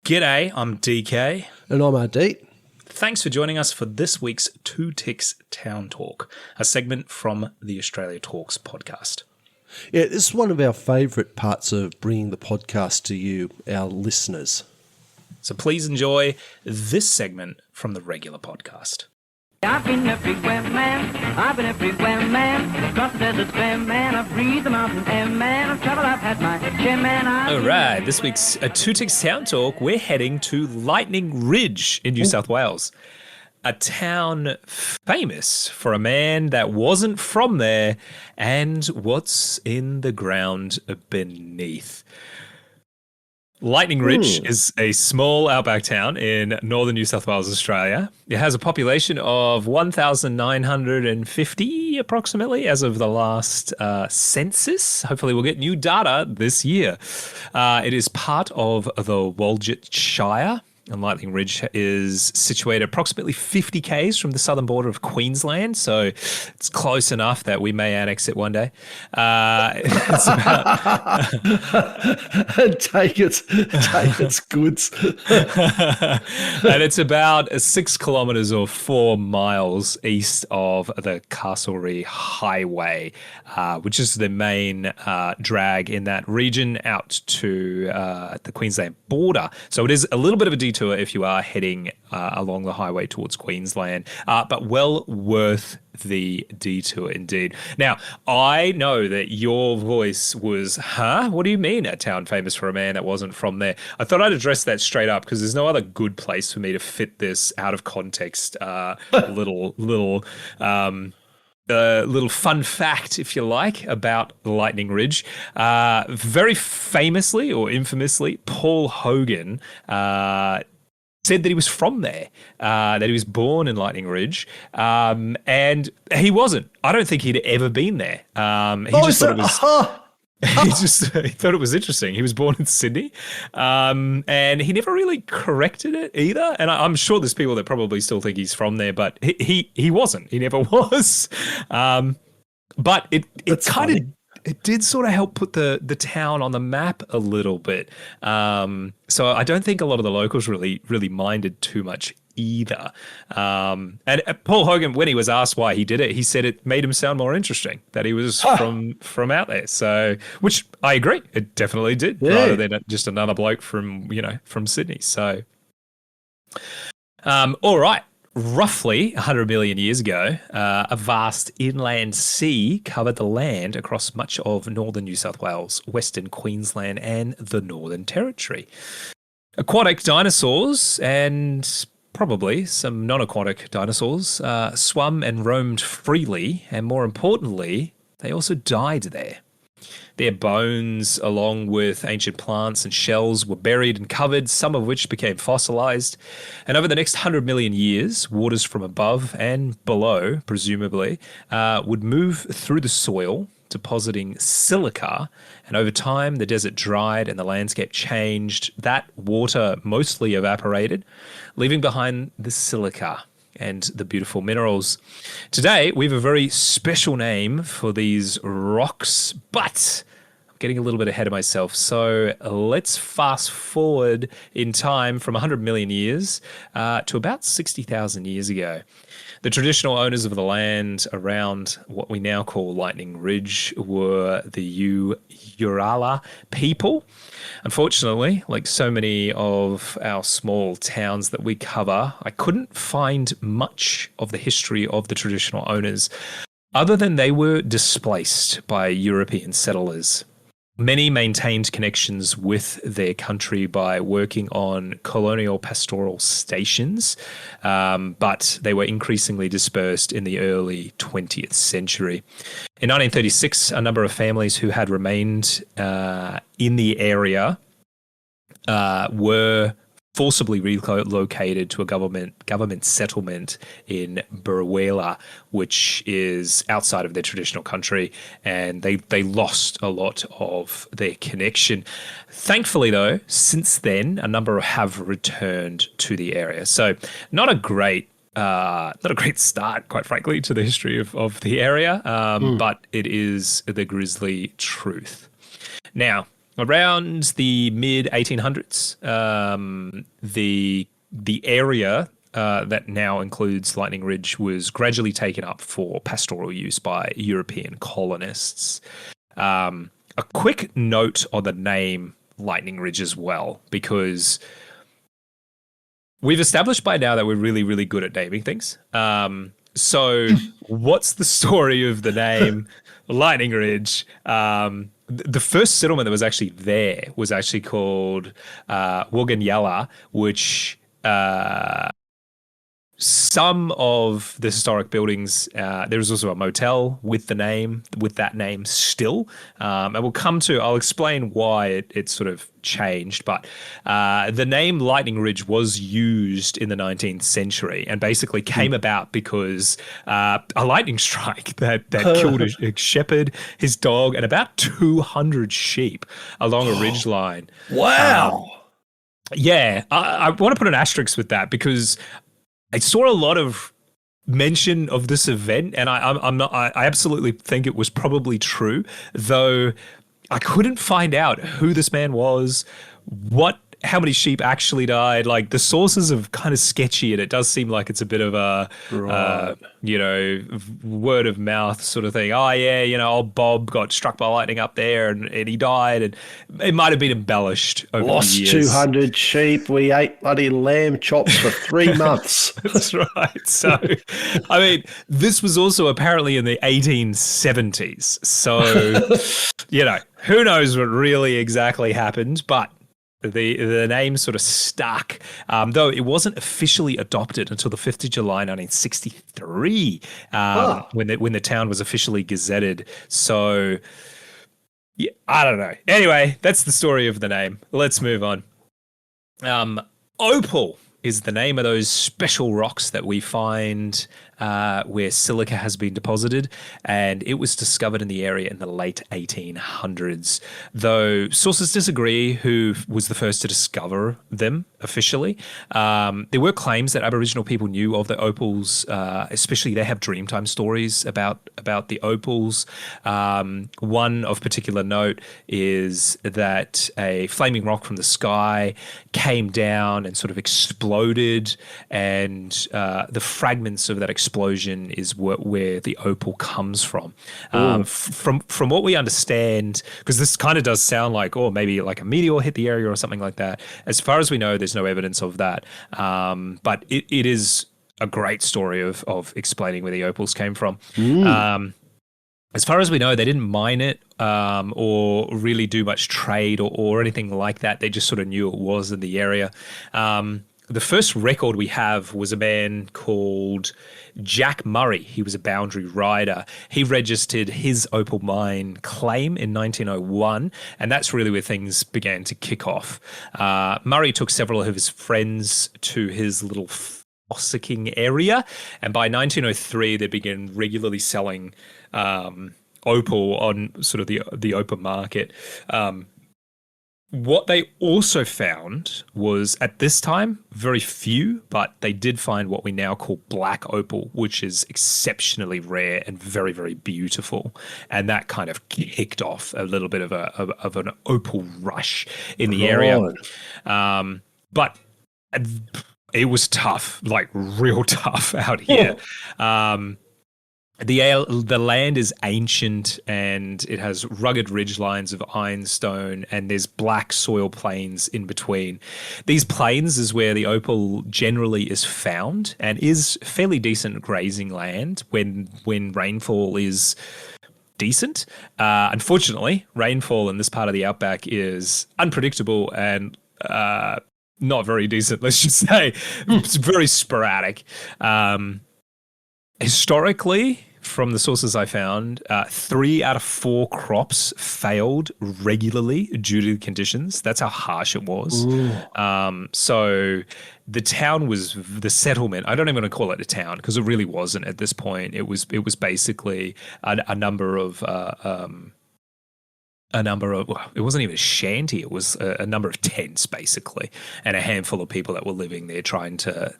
G'day, I'm DK. And I'm Ardeet. Thanks for joining us for this week's Two Ticks Town Talk, a segment from the Australia Talks podcast. Yeah, this is one of our favourite parts of bringing the podcast to you, our listeners. So please enjoy this segment from the regular podcast. I've been everywhere, man. I've been everywhere, man. Across the desert, fair man. I've breathed the mountain air, man. I've traveled, I've had my share, man. All right, this week's Two Ticks Town Talk, we're heading to Lightning Ridge in New South Wales, a town famous for a man that wasn't from there and what's in the ground beneath. Lightning Ridge is a small outback town in northern New South Wales, Australia. It has a population of 1,950 approximately as of the last census. Hopefully we'll get new data this year. It is part of the Walgett Shire. And Lightning Ridge is situated approximately 50 k's from the southern border of Queensland, so it's close enough that we may annex it one day. It's about take its goods. and it's about 6 kilometres or 4 miles east of the Castlereagh Highway, which is the main drag in that region out to the Queensland border. So it is a little bit of a detour if you are heading along the highway towards Queensland, but well worth the detour indeed. Now, I know that your voice was, what do you mean a town famous for a man that wasn't from there? I thought I'd address that straight up because there's no other good place for me to fit this out of context little fun fact, if you like, about Lightning Ridge. Very famously or infamously, Paul Hogan said that he was from there, that he was born in Lightning Ridge, and he wasn't. I don't think he'd ever been there. He thought it was interesting. He was born in Sydney, and he never really corrected it either. And I'm sure there's people that probably still think he's from there, but he wasn't. He never was. But it did sort of help put the town on the map a little bit. So I don't think a lot of the locals really minded too much either. And Paul Hogan, when he was asked why he did it, he said it made him sound more interesting, that he was from out there. So, which I agree, it definitely did, rather than just another bloke from Sydney. So, all right. Roughly 100 million years ago, a vast inland sea covered the land across much of northern New South Wales, Western Queensland and the Northern Territory. Aquatic dinosaurs and probably some non-aquatic dinosaurs swam and roamed freely, and more importantly, they also died there. Their bones, along with ancient plants and shells, were buried and covered, some of which became fossilized. And over the next 100 million years, waters from above and below, presumably, would move through the soil, depositing silica. And over time, the desert dried and the landscape changed. That water mostly evaporated, leaving behind the silica and the beautiful minerals. Today, we have a very special name for these rocks, but I'm getting a little bit ahead of myself. So let's fast forward in time from 100 million years to about 60,000 years ago. The traditional owners of the land around what we now call Lightning Ridge were the Urala people. Unfortunately, like so many of our small towns that we cover, I couldn't find much of the history of the traditional owners other than they were displaced by European settlers. Many maintained connections with their country by working on colonial pastoral stations, but they were increasingly dispersed in the early 20th century. In 1936, a number of families who had remained in the area were forcibly relocated to a government settlement in Burrawela, which is outside of their traditional country, and they lost a lot of their connection. Thankfully, though, since then, a number have returned to the area. So not a great start, quite frankly, to the history of the area, but it is the grisly truth. Now, around the mid 1800s, the area that now includes Lightning Ridge was gradually taken up for pastoral use by European colonists. A quick note on the name Lightning Ridge as well, because we've established by now that we're really, really good at naming things. So what's the story of the name Lightning Ridge? The first settlement that was actually there was actually called Woganyala, which some of the historic buildings, there is also a motel with that name still. And I'll explain why it sort of changed. But the name Lightning Ridge was used in the 19th century and basically came about because a lightning strike that killed a shepherd, his dog, and about 200 sheep along a ridge line. Wow. Yeah, I want to put an asterisk with that because I saw a lot of mention of this event, and I absolutely think it was probably true, though I couldn't find out who this man was, how many sheep actually died. Like, the sources are kind of sketchy, and it does seem like it's a bit of a, word of mouth sort of thing. Oh yeah, old Bob got struck by lightning up there and he died, and it might have been embellished over Lost the years. 200 sheep. We ate bloody lamb chops for 3 months. That's right. So, I mean, this was also apparently in the 1870s. So, who knows what really exactly happened, but the name sort of stuck, though it wasn't officially adopted until the 5th of July 1963, when the town was officially gazetted. So, yeah, I don't know. Anyway, that's the story of the name. Let's move on. Opal is the name of those special rocks that we find where silica has been deposited, and it was discovered in the area in the late 1800s, though sources disagree who was the first to discover them officially. There were claims that Aboriginal people knew of the opals, especially they have Dreamtime stories about the opals. One of particular note is that a flaming rock from the sky came down and sort of exploded, and the fragments of that explosion is where the opal comes from. From what we understand, because this kind of does sound like, maybe like a meteor hit the area or something like that. As far as we know, there's no evidence of that. But it is a great story of explaining where the opals came from. As far as we know, they didn't mine it or really do much trade or anything like that. They just sort of knew it was in the area. The first record we have was a man called Jack Murray. He was a boundary rider. He registered his opal mine claim in 1901, and that's really where things began to kick off. Murray took several of his friends to his little fossicking area, and by 1903 they began regularly selling opal on sort of the open market. What they also found was, at this time, very few, but they did find what we now call black opal, which is exceptionally rare and very, very beautiful. And that kind of kicked off a little bit of an opal rush in the area. But it was tough, like real tough out here. The land is ancient, and it has rugged ridge lines of ironstone, and there's black soil plains in between. These plains is where the opal generally is found and is fairly decent grazing land when rainfall is decent. Unfortunately, rainfall in this part of the outback is unpredictable and not very decent, let's just say. It's very sporadic. Historically, from the sources I found, 3 out of 4 crops failed regularly due to the conditions. That's how harsh it was. So the settlement, I don't even want to call it a town because it really wasn't at this point. It was basically a number of it wasn't even a shanty, it was a number of tents basically, and a handful of people that were living there trying to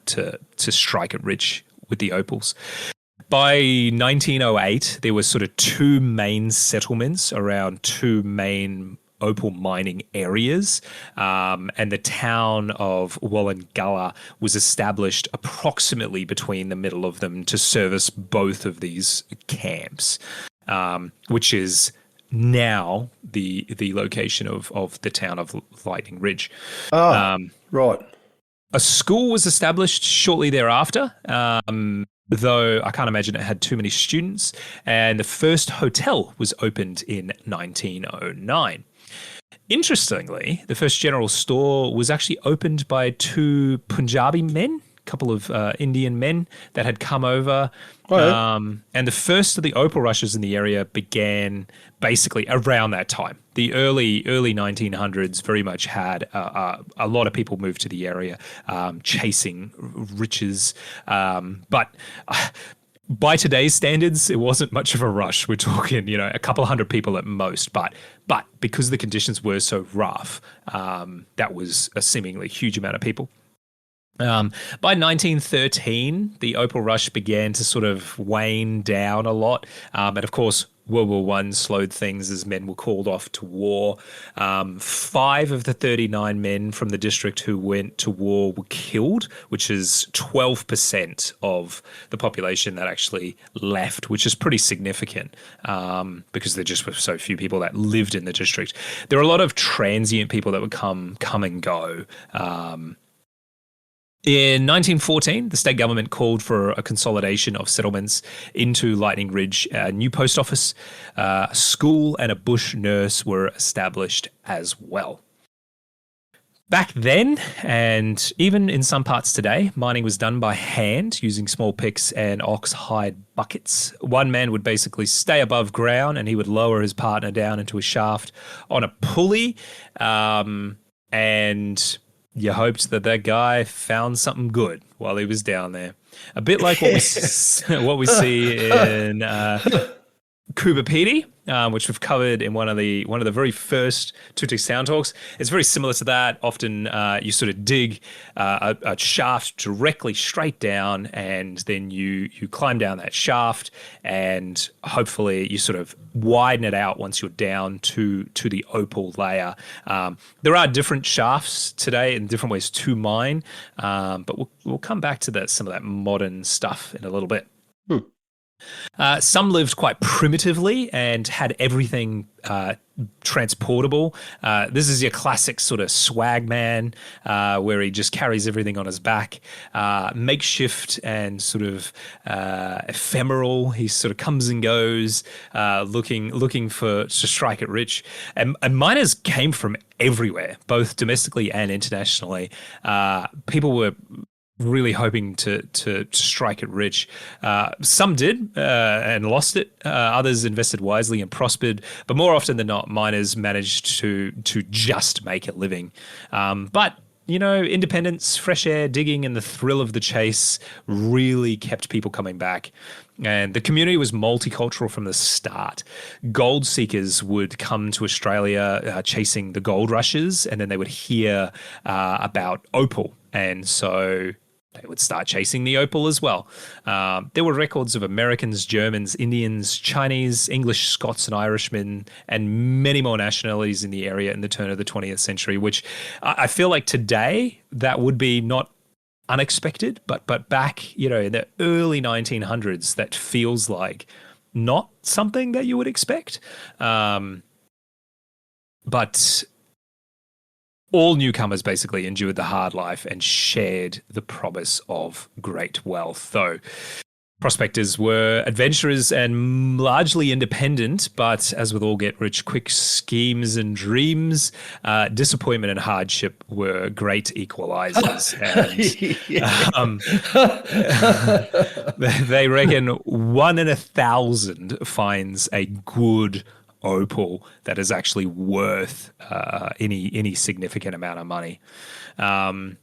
strike it rich with the opals. By 1908, there were sort of 2 main settlements around 2 main opal mining areas, and the town of Wollongalla was established approximately between the middle of them to service both of these camps, which is now the location of the town of Lightning Ridge. Right. A school was established shortly thereafter, though I can't imagine it had too many students, and the first hotel was opened in 1909. Interestingly, the first general store was actually opened by two Punjabi men, a couple of Indian men that had come over. And the first of the opal rushes in the area began basically around that time. The early 1900s very much had a lot of people moved to the area chasing riches. But by today's standards, it wasn't much of a rush. We're talking, a couple of hundred people at most. But because the conditions were so rough, that was a seemingly huge amount of people. By 1913, the opal rush began to sort of wane down a lot. And of course, World War I slowed things as men were called off to war. 5 of the 39 men from the district who went to war were killed, which is 12% of the population that actually left, which is pretty significant because there just were so few people that lived in the district. There were a lot of transient people that would come and go. In 1914, the state government called for a consolidation of settlements into Lightning Ridge. A new post office, a school, and a bush nurse were established as well. Back then, and even in some parts today, mining was done by hand using small picks and ox hide buckets. One man would basically stay above ground and he would lower his partner down into a shaft on a pulley, and you hoped that guy found something good while he was down there. A bit like what we see in Coober Pedy, which we've covered in one of the very first Tutic Sound Talks. It's very similar to that. Often you sort of dig a shaft directly straight down, and then you climb down that shaft, and hopefully you sort of widen it out once you're down to the opal layer. There are different shafts today and different ways to mine, but we'll come back to some of that modern stuff in a little bit. Some lived quite primitively and had everything transportable. This is your classic sort of swag man, where he just carries everything on his back. Makeshift and sort of ephemeral. He sort of comes and goes, looking to strike it rich. And miners came from everywhere, both domestically and internationally. People were really hoping to strike it rich. Some did and lost it. Others invested wisely and prospered. But more often than not, miners managed to just make a living. But independence, fresh air, digging, and the thrill of the chase really kept people coming back. And the community was multicultural from the start. Gold seekers would come to Australia chasing the gold rushes, and then they would hear about opal. And so they would start chasing the opal as well. There were records of Americans, Germans, Indians, Chinese, English, Scots, and Irishmen, and many more nationalities in the area in the turn of the 20th century, which I feel like today that would be not unexpected, but back, in the early 1900s, that feels like not something that you would expect. But all newcomers basically endured the hard life and shared the promise of great wealth. Though prospectors were adventurers and largely independent, but as with all get-rich-quick schemes and dreams, disappointment and hardship were great equalizers. And they reckon 1 in 1,000 finds a good opal that is actually worth any significant amount of money. And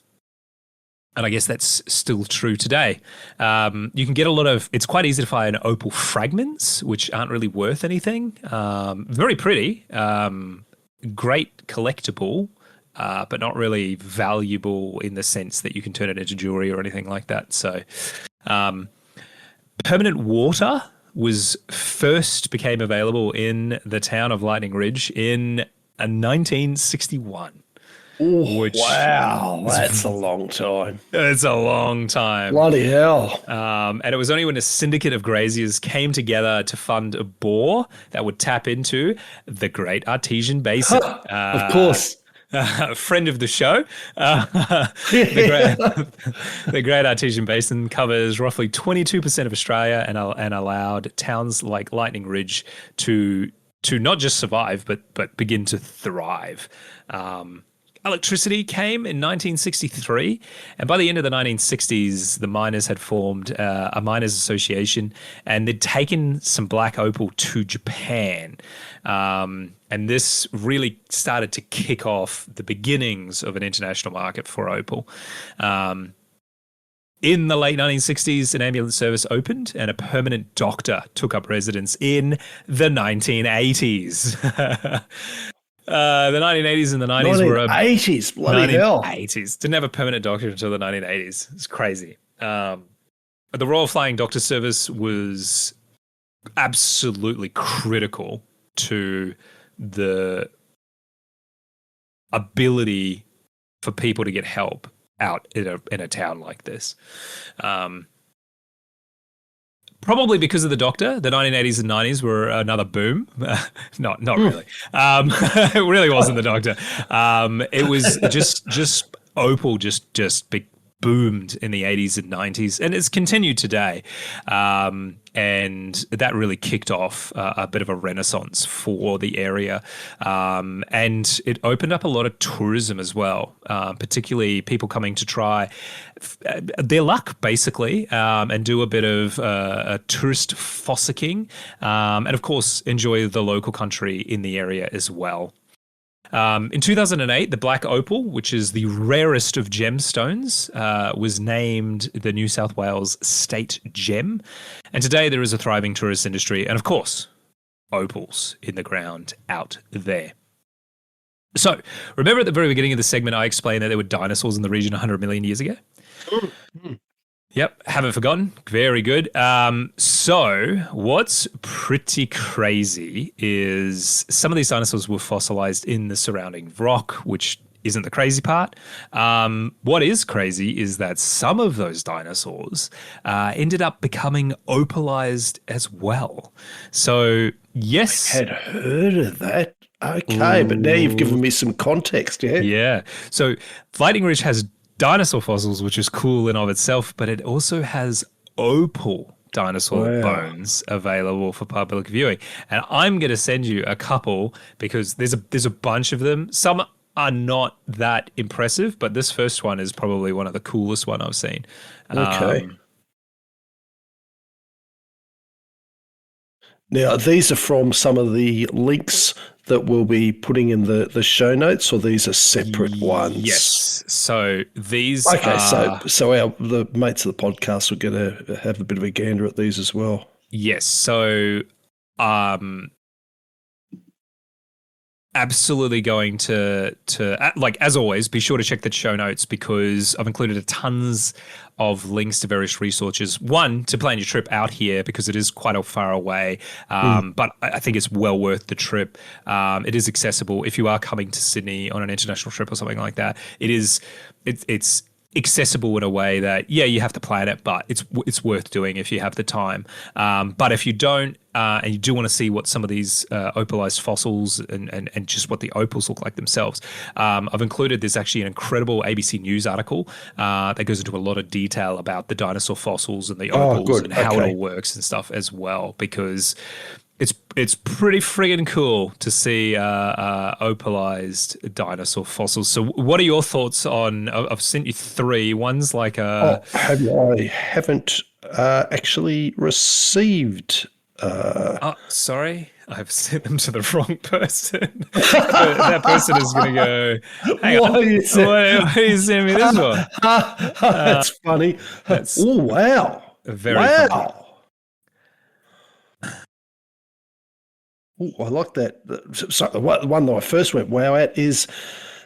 I guess that's still true today. You can get it's quite easy to find opal fragments, which aren't really worth anything. Very pretty, great collectible, but not really valuable in the sense that you can turn it into jewelry or anything like that. So permanent water became available in the town of Lightning Ridge in 1961. Oh, wow, that's a long time. It's a long time. Bloody hell. And it was only when a syndicate of graziers came together to fund a bore that would tap into the Great Artesian Basin. Of course. A friend of the show. The Great Artesian Basin covers roughly 22% of Australia and allowed towns like Lightning Ridge to not just survive, but begin to thrive. Electricity came in 1963, and by the end of the 1960s, the miners had formed a miners' association, and they'd taken some black opal to Japan. And this really started to kick off the beginnings of an international market for opal. In the late 1960s, an ambulance service opened, and a permanent doctor took up residence in the 1980s. The 1980s and the 90s were 1980s, bloody hell. 1980s. Didn't have a permanent doctor until the 1980s. It's crazy. The Royal Flying Doctor Service was absolutely critical to the ability for people to get help out in a town like this. Probably because of the doctor, the 1980s and 90s were another boom. Not really. It really wasn't the doctor. It was just opal just boomed in the 80s and 90s, and it's continued today. And that really kicked off a bit of a renaissance for the area. And it opened up a lot of tourism as well, particularly people coming to try their luck, basically, and do a bit of a tourist fossicking, and of course, enjoy the local country in the area as well. In 2008, the black opal, which is the rarest of gemstones, was named the New South Wales State Gem. And today there is a thriving tourist industry and, of course, opals in the ground out there. So, remember at the very beginning of the segment, I explained that there were dinosaurs in the region 100 million years ago? Yep, haven't forgotten. Very good. So what's pretty crazy is some of these dinosaurs were fossilized in the surrounding rock, which isn't the crazy part. What is crazy is that some of those dinosaurs ended up becoming opalized as well. So, yes. I had heard of that. Okay, but now you've given me some context, yeah? Yeah. So Lightning Ridge has dinosaur fossils, which is cool in of itself, but it also has opal dinosaur bones available for public viewing. And I'm going to send you a couple because there's a bunch of them. Some are not that impressive, but this first one is probably one of the coolest one I've seen. Okay. Now, these are from some of the links that we'll be putting in the show notes, or these are separate ones? Yes. So these okay, so the mates of the podcast will get to have a bit of a gander at these as well. Yes. So absolutely going to like, as always, be sure to check the show notes because I've included tons of links to various resources. One, to plan your trip out here because it is quite a far away, but I think it's well worth the trip. It is accessible if you are coming to Sydney on an international trip or something like that. It's accessible in a way that, yeah, you have to plan it, but it's worth doing if you have the time. But if you don't, and you do want to see what some of these opalized fossils and just what the opals look like themselves, I've included there's actually an incredible ABC News article that goes into a lot of detail about the dinosaur fossils and the opals and how it all works and stuff as well, because it's pretty friggin' cool to see opalized dinosaur fossils. So what are your thoughts on, I've sent you three. One's like a... I haven't actually received... sorry. I've sent them to the wrong person. That person is going to go, hang on, why are you sending me this one? That's funny. Oh, wow. Very funny. Ooh, I like that. So the one that I first went wow at is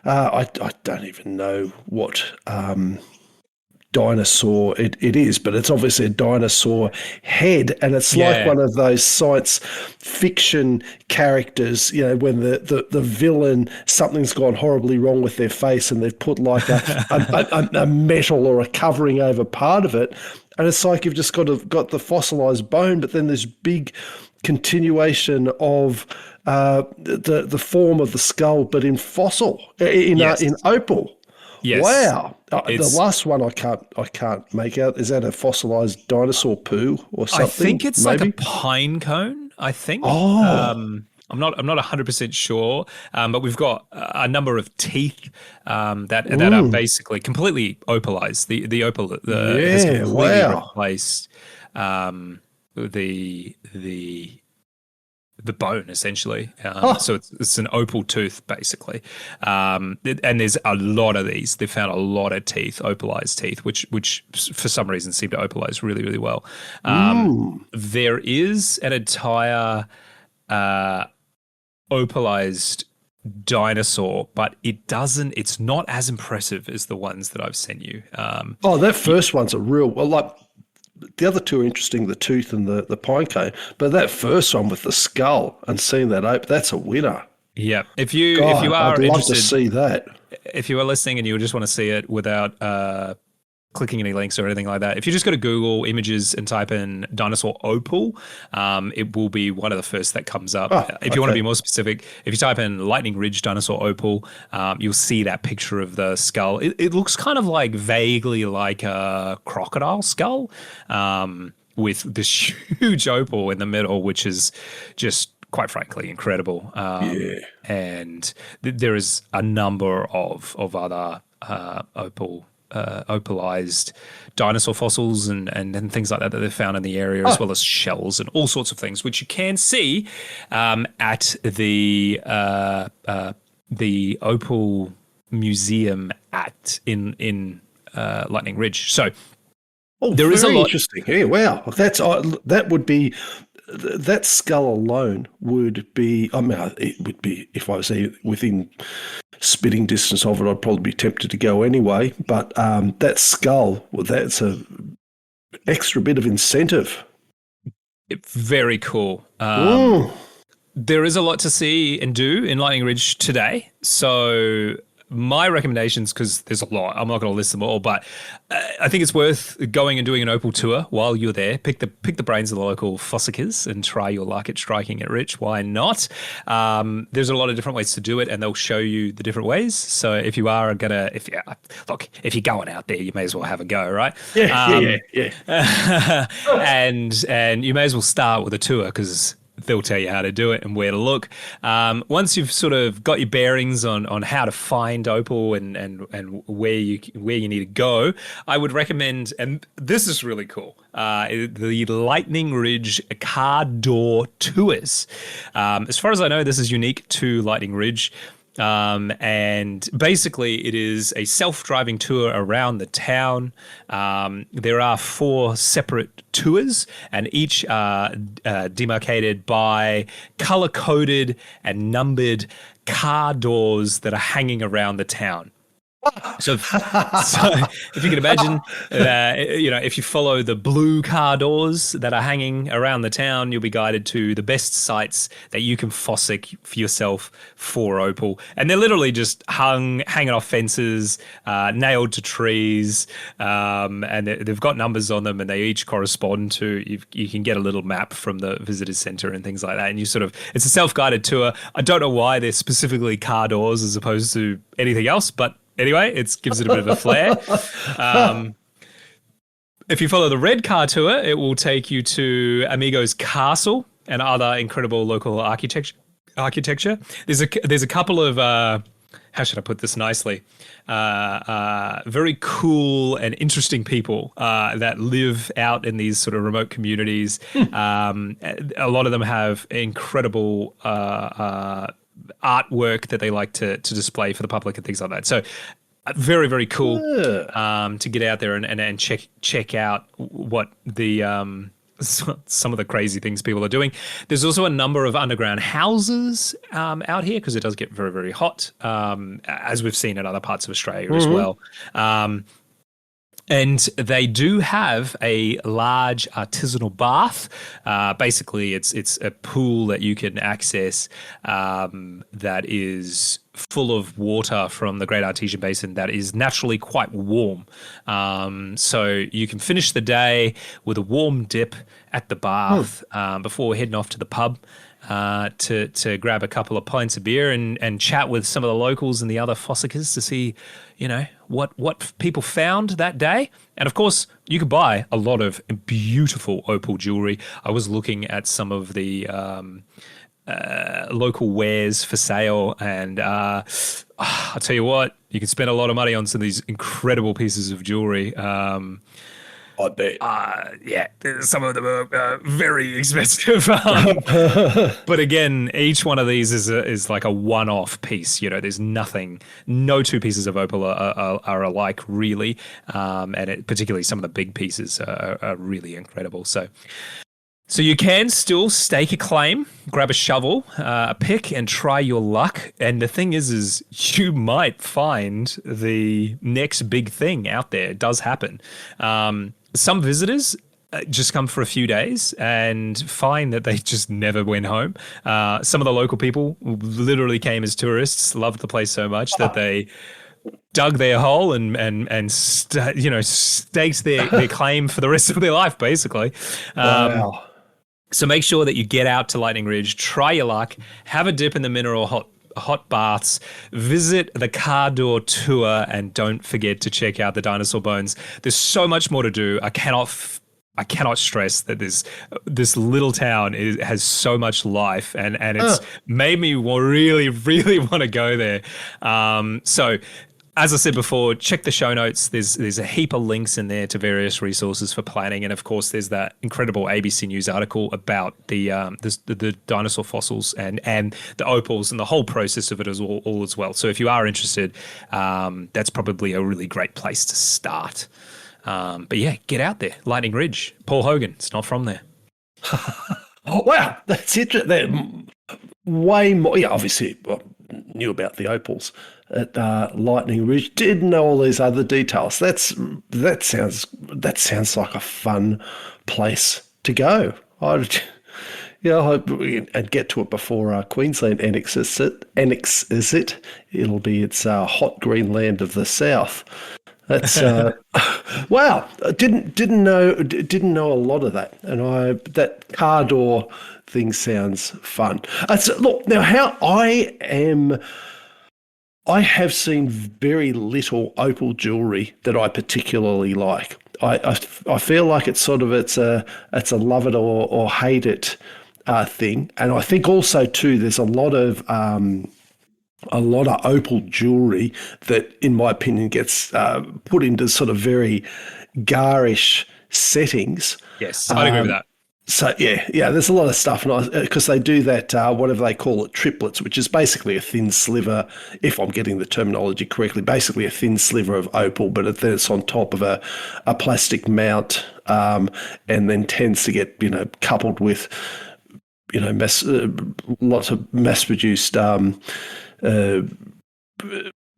I don't even know what dinosaur it is, but it's obviously a dinosaur head, and it's like one of those science fiction characters, when the villain, something's gone horribly wrong with their face and they've put like a metal or a covering over part of it, and it's like you've just got the fossilized bone, but then this big continuation of the form of the skull, but in fossil, in opal. Yes. Wow. The last one I can't make out. Is that a fossilized dinosaur poo or something? I think it's maybe? like a pine cone, I think. Oh. I'm not 100% sure, but we've got a number of teeth that are basically completely opalized. The opal has completely replaced the bone, essentially. So it's an opal tooth, basically. And there's a lot of these. They found a lot of teeth, opalized teeth, which for some reason seem to opalize really, really well. There is an entire opalized dinosaur, but it's not as impressive as the ones that I've sent you. That first one's a real, like, the other two are interesting, the tooth and the pine cone, but that first one with the skull and seeing that that's a winner. Yeah. If you are I'd love interested, to see that. If you are listening and you just want to see it without clicking any links or anything like that, if you just go to Google Images and type in dinosaur opal, it will be one of the first that comes up. If you want to be more specific, if you type in Lightning Ridge dinosaur opal, you'll see that picture of the skull. It looks kind of like vaguely like a crocodile skull, with this huge opal in the middle, which is just, quite frankly, incredible. And there is a number of other opalized dinosaur fossils and things like that they've found in the area, as well as shells and all sorts of things, which you can see at the Opal Museum in Lightning Ridge. So there is a lot. Interesting. Yeah, wow, that would be. That skull alone would be. I mean, it would be, if I was within spitting distance of it, I'd probably be tempted to go anyway. But that skull, that's a extra bit of incentive. Very cool. There is a lot to see and do in Lightning Ridge today. So my recommendations, because there's a lot, I'm not going to list them all, but I think it's worth going and doing an opal tour while you're there. Pick the brains of the local fossickers and try your luck at striking it rich. Why not? There's a lot of different ways to do it, and they'll show you the different ways. So if you're going out there, you may as well have a go, right? Yeah. And you may as well start with a tour, because they'll tell you how to do it and where to look. Once you've sort of got your bearings on how to find opal and where you need to go, I would recommend, and this is really cool, the Lightning Ridge car door tours. As far as I know, this is unique to Lightning Ridge. And basically it is a self-driving tour around the town. There are 4 separate tours, and each are demarcated by color-coded and numbered car doors that are hanging around the town. So if you can imagine, if you follow the blue car doors that are hanging around the town, you'll be guided to the best sites that you can fossick for yourself for opal. And they're literally just hanging off fences, nailed to trees, and they've got numbers on them, and they each correspond to, you can get a little map from the visitor center and things like that. And it's a self-guided tour. I don't know why they're specifically car doors as opposed to anything else, but anyway, it gives it a bit of a flair. If you follow the red car tour, it will take you to Amigo's castle and other incredible local architecture. There's a couple of how should I put this nicely? Very cool and interesting people that live out in these sort of remote communities. A lot of them have incredible artwork that they like to display for the public and things like that. So very, very cool to get out there and check out what the some of the crazy things people are doing. There's also a number of underground houses out here, because it does get very, very hot, as we've seen in other parts of Australia as well. And they do have a large artisanal bath. Basically, it's a pool that you can access that is full of water from the Great Artesian Basin that is naturally quite warm. So you can finish the day with a warm dip at the bath before heading off to the pub to grab a couple of pints of beer and chat with some of the locals and the other fossickers to see, what people found that day. And of course, you could buy a lot of beautiful opal jewelry. I was looking at some of the local wares for sale, and I'll tell you what, you can spend a lot of money on some of these incredible pieces of jewelry. I bet. Yeah, some of them are very expensive. But again, each one of these is like a one-off piece. There's no two pieces of opal are alike, really. And particularly some of the big pieces are really incredible. So you can still stake a claim, grab a shovel, a pick, and try your luck. And the thing is you might find the next big thing out there. It does happen. Some visitors just come for a few days and find that they just never went home. Some of the local people literally came as tourists, loved the place so much that they dug their hole and staked their claim for the rest of their life, basically. Wow. So make sure that you get out to Lightning Ridge, try your luck, have a dip in the mineral hot baths, visit the car door tour, and don't forget to check out the dinosaur bones. There's so much more to do. I cannot stress that this little town has so much life, and it's made me really, really want to go there. So as I said before, check the show notes. There's a heap of links in there to various resources for planning, and of course, there's that incredible ABC News article about the dinosaur fossils and the opals and the whole process of it all as well. So if you are interested, that's probably a really great place to start. But yeah, get out there, Lightning Ridge. Paul Hogan, it's not from there. Oh, wow, that's interesting. Way more. Yeah, obviously, knew about the opals at Lightning Ridge. Didn't know all these other details. That sounds like a fun place to go. And get to it before Queensland annexes it. It'll be its hot green land of the south. That's wow. I didn't know a lot of that, and that car door thing sounds fun. So look now, how I have seen very little opal jewelry that I particularly like. I feel like it's a love it or hate it thing, and I think also too there's a lot of opal jewelry that, in my opinion, gets put into sort of very garish settings. Yes, I'd agree with that. So yeah, there's a lot of stuff, because they do that whatever they call it, triplets, which is basically a thin sliver, if I'm getting the terminology correctly, basically a thin sliver of opal, but then it's on top of a plastic mount, and then tends to get coupled with lots of mass-produced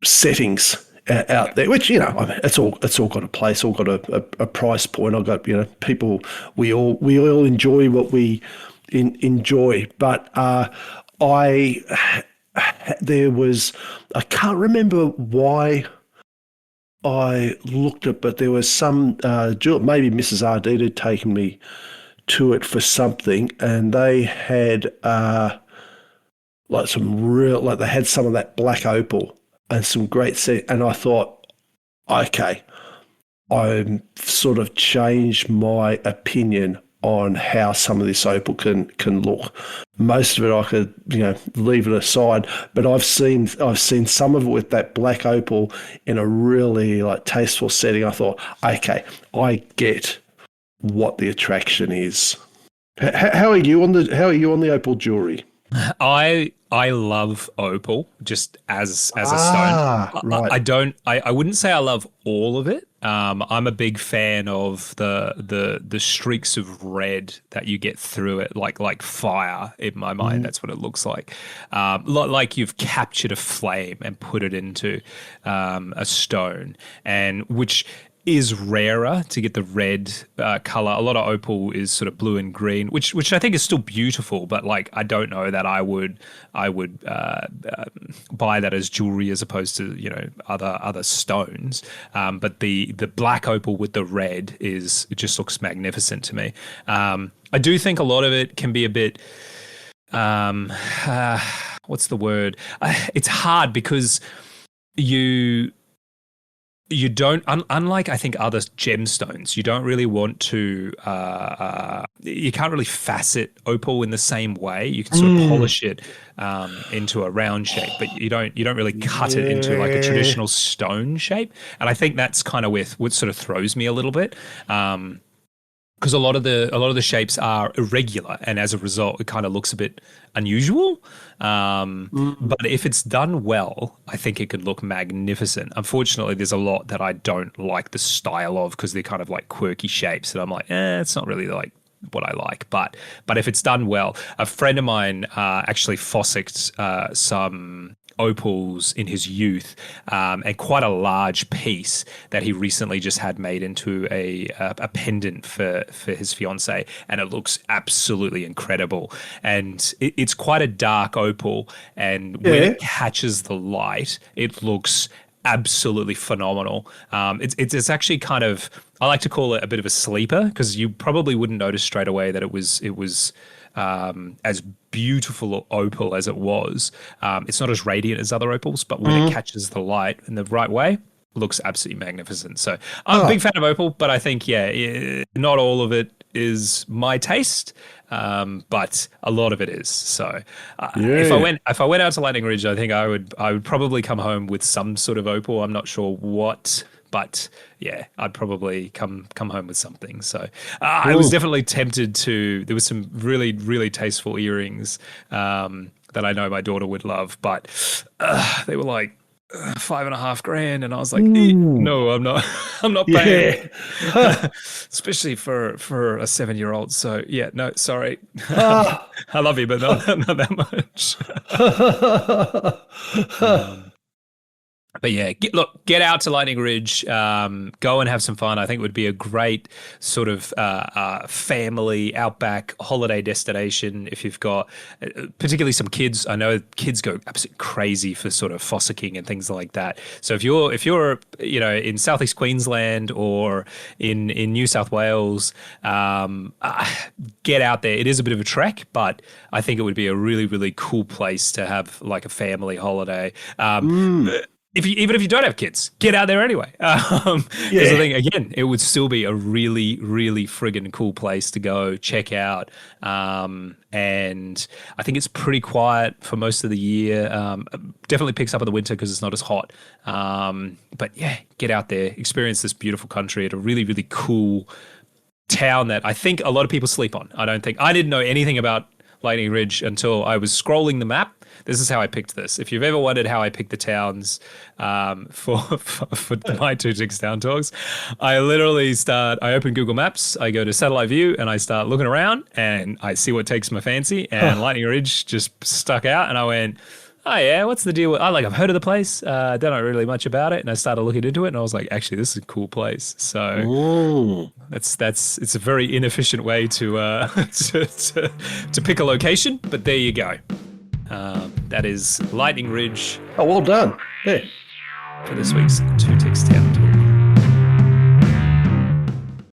settings out there, which it's all got a place, all got a price point. I've got people, we all enjoy what we enjoy, but I can't remember why I looked at, but there was some maybe Mrs. Ardeet had taken me to it for something, and they had they had some of that black opal and some great set, and I thought, okay, I'm sort of changed my opinion on how some of this opal can look. Most of it I could leave it aside, but I've seen some of it with that black opal in a really tasteful setting. I thought, okay, I get what the attraction is. How are you on the opal jewelry? I love opal just as a stone. Right. I wouldn't say I love all of it. I'm a big fan of the streaks of red that you get through it, like fire in my mind. That's what it looks like. Like you've captured a flame and put it into a stone, and which is rarer to get the red color. A lot of opal is sort of blue and green, which I think is still beautiful, but like I don't know that I would buy that as jewelry as opposed to other stones. But the black opal with the red it just looks magnificent to me. I do think a lot of it can be a bit what's the word? It's hard because you don't, unlike I think other gemstones, you don't really want to, you can't really facet opal in the same way. You can sort of polish it into a round shape, but you don't really cut it into like a traditional stone shape. And I think that's kind of what sort of throws me a little bit. Because a lot of the shapes are irregular, and as a result, it kind of looks a bit unusual. But if it's done well, I think it could look magnificent. Unfortunately, there's a lot that I don't like the style of because they're kind of like quirky shapes, and I'm like, it's not really like what I like. But if it's done well, a friend of mine actually fossicked some opals in his youth, and quite a large piece that he recently just had made into a pendant for his fiance, and it looks absolutely incredible. And it's quite a dark opal, and when it catches the light, it looks absolutely phenomenal. It's actually kind of, I like to call it a bit of a sleeper, because you probably wouldn't notice straight away that it was as beautiful opal as it was. It's not as radiant as other opals, but when it catches the light in the right way, it looks absolutely magnificent. So I'm a big fan of opal, but I think, not all of it is my taste, but a lot of it is. So if I went out to Lightning Ridge, I think I would probably come home with some sort of opal. I'm not sure what, but yeah, I'd probably come home with something. So I was definitely tempted to. There was some really, really tasteful earrings that I know my daughter would love, but they were like $5,500, and I was like, no, I'm not. I'm not paying, especially for a 7-year-old. So yeah, no, sorry. I love you, but not that much. But yeah, get out to Lightning Ridge, go and have some fun. I think it would be a great sort of family outback holiday destination if you've got particularly some kids. I know kids go absolutely crazy for sort of fossicking and things like that. So if you're in Southeast Queensland or in New South Wales, get out there. It is a bit of a trek, but I think it would be a really, really cool place to have like a family holiday. Even if you don't have kids, get out there anyway. Because I think, again, it would still be a really, really friggin' cool place to go check out. And I think it's pretty quiet for most of the year. Definitely picks up in the winter because it's not as hot. But yeah, get out there, experience this beautiful country at a really, really cool town that I think a lot of people sleep on. I didn't know anything about Lightning Ridge until I was scrolling the map. This is how I picked this. If you've ever wondered how I picked the towns for my 2 Chicks Town Talks, I literally I open Google Maps, I go to satellite view, and I start looking around, and I see what takes my fancy, and Lightning Ridge just stuck out, and I went, oh yeah, what's the deal with, I've heard of the place, don't know really much about it, and I started looking into it, and I was like, actually, this is a cool place. So it's a very inefficient way to pick a location, but there you go. That is Lightning Ridge. Oh, well done. Yeah. For this week's 2 Ticks Town.